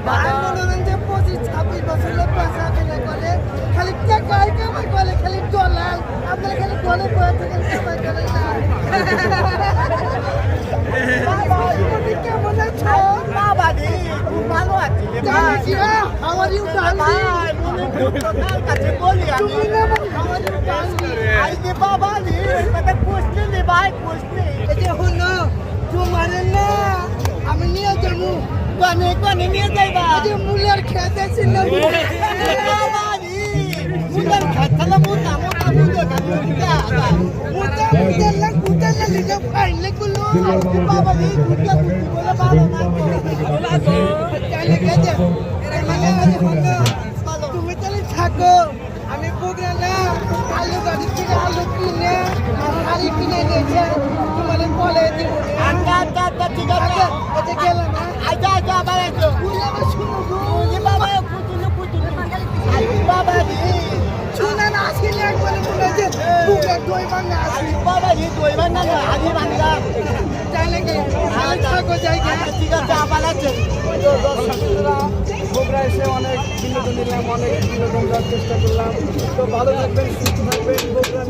মনোরঞ্জন 25-26 বছরের পয়সা খেলে করে খালি টাকায় কামাই করে খালি ডলার আপনারা খালি ডলার পয়সা থেকে কামাই করে না কেমন আছো বাবা দি খুব ভালো আছি আমার ইউ কাছে বলি আমি আমার ইউ আইতে বাবা দি কথা পুষতে নে ভাই পুষতে এই যে হলো তোমার না আমি নিয়ে যাবো কোনে কোনে নিয়ে যাইবা যে মুলার খেতে ছিল বাবা দি মুলার খেতে না মুতা মুতা মুতা মুতা মুতা লিখে ফাইলে গুলো বাবা দি মুতা বলে বাবা না বলা তো চাইলে গেছে মানে হলো তুমি তাহলে থাকো আমি বগুড়া না আলু গাড়ি থেকে আলু কিনে শাড়ি কিনে নিয়েছে তোমার বলে দিব আচ্ছা ঠিক আছে এটা গেল না আচ্ছা আবার আছো শুনো গো বাবা কুতুলে বাবা দি শুনে না আসলে একবার বলে যে বুকে দই বাংলা আসি বাবা দি দই বাংলা না আদি বাংলা চাইলে কি থাকো জায়গা ঠিক আছে আবার আছে বগুড়া এসে অনেক বিনোদন নিলাম, অনেক বিনোদন দেওয়ার চেষ্টা করলাম। তো ভালো থাকবেন, সুস্থ থাকবেন। বগুড়া